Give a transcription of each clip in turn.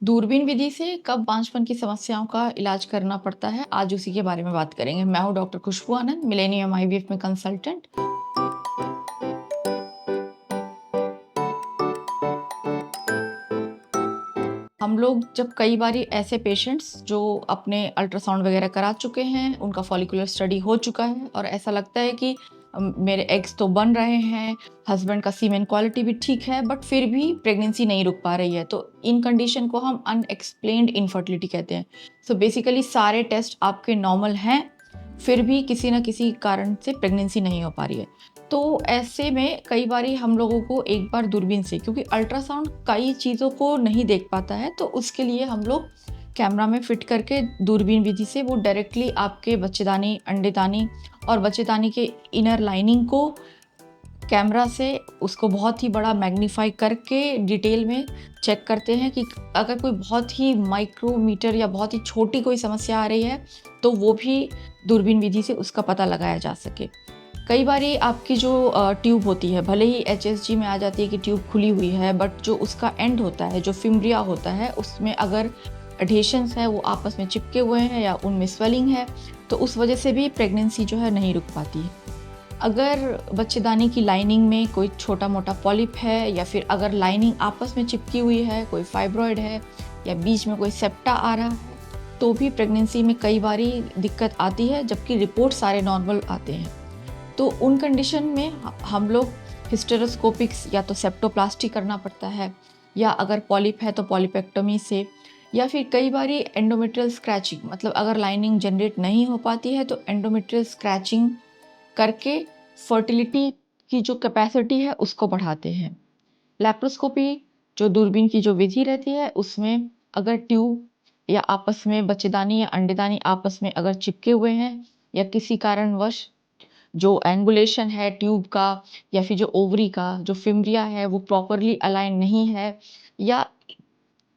दूरबीन विधि से कब बांझपन की समस्याओं का इलाज करना पड़ता है, आज उसी के बारे में बात करेंगे। मैं हूँ डॉक्टर खुशबू आनंद, मिलेनियम आईवीएफ में कंसल्टेंट। हम लोग जब कई बारी ऐसे पेशेंट्स जो अपने अल्ट्रासाउंड वगैरह करा चुके हैं, उनका फॉलिकुलर स्टडी हो चुका है और ऐसा लगता है कि मेरे एग्स तो बन रहे हैं, हस्बैंड का सीमेन क्वालिटी भी ठीक है, बट फिर भी प्रेगनेंसी नहीं रुक पा रही है। तो इन कंडीशन को हम अनएक्सप्लेन्ड इनफर्टिलिटी कहते हैं। सो बेसिकली सारे टेस्ट आपके नॉर्मल हैं, फिर भी किसी न किसी कारण से प्रेगनेंसी नहीं हो पा रही है। तो ऐसे में कई बारी हम लोगों को एक बार दूरबीन से, क्योंकि अल्ट्रासाउंड कई चीज़ों को नहीं देख पाता है, तो उसके लिए हम लोग कैमरा में फिट करके दूरबीन विधि से वो डायरेक्टली आपके बच्चेदानी, अंडेदानी और बच्चेदानी के इनर लाइनिंग को कैमरा से उसको बहुत ही बड़ा मैग्नीफाई करके डिटेल में चेक करते हैं कि अगर कोई बहुत ही माइक्रोमीटर या बहुत ही छोटी कोई समस्या आ रही है, तो वो भी दूरबीन विधि से उसका पता लगाया जा सके। कई बारी आपकी जो ट्यूब होती है, भले ही एचएसजी में आ जाती है कि ट्यूब खुली हुई है, बट जो उसका एंड होता है, जो फिम्ब्रिया होता है, उसमें अगर एडहेशंस है वो आपस में चिपके हुए हैं या उनमें स्वेलिंग है, तो उस वजह से भी प्रेगनेंसी जो है नहीं रुक पाती है। अगर बच्चेदानी की लाइनिंग में कोई छोटा-मोटा पॉलिप है या फिर अगर लाइनिंग आपस में चिपकी हुई है, कोई फाइब्रॉइड है या बीच में कोई सेप्टा आ रहा है, तो भी प्रेगनेंसी में कई बारी दिक्कत आती है, जबकि रिपोर्ट सारे नॉर्मल आते हैं। तो उन कंडीशन में हम लोग हिस्टेरोस्कोपिक्स या तो सेप्टोप्लास्टी करना पड़ता है, या अगर पॉलिप है तो पॉलिपेक्टोमी से, या फिर कई बारी एंडोमेट्रियल स्क्रैचिंग, मतलब अगर लाइनिंग जनरेट नहीं हो पाती है तो एंडोमेट्रियल स्क्रैचिंग करके फर्टिलिटी की जो कैपेसिटी है उसको बढ़ाते हैं। लैप्रोस्कोपी जो दूरबीन की जो विधि रहती है, उसमें अगर ट्यूब या आपस में बच्चेदानी या अंडेदानी आपस में अगर चिपके हुए हैं या किसी कारणवश जो एंगुलेशन है ट्यूब का या फिर जो ओवरी का जो फिम्ब्रिया है वो प्रॉपरली अलाइन नहीं है, या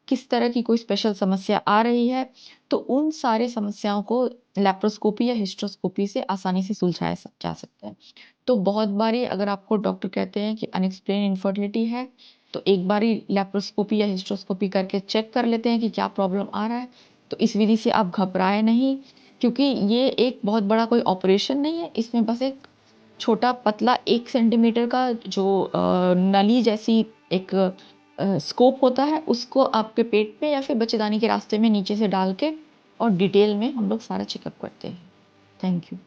किस तरह की कोई स्पेशल समस्या आ रही है, तो उन सारे समस्याओं को लैप्रोस्कोपी या हिस्ट्रोस्कोपी से आसानी से सुलझाया जा सकता है। तो बहुत बारी अगर आपको डॉक्टर कहते हैं कि अनएक्सप्लेन इनफर्टिलिटी है, तो एक बारी लैप्रोस्कोपी या हिस्ट्रोस्कोपी करके चेक कर लेते हैं कि क्या प्रॉब्लम आ रहा है। तो इस विधि से आप घबराएं नहीं, क्योंकि ये एक बहुत बड़ा कोई ऑपरेशन नहीं है, इसमें बस एक छोटा पतला 1 सेंटीमीटर का जो नली जैसी एक स्कोप होता है, उसको आपके पेट में या फिर बच्चेदानी के रास्ते में नीचे से डाल के और डिटेल में हम लोग सारा चेकअप करते हैं। Thank you.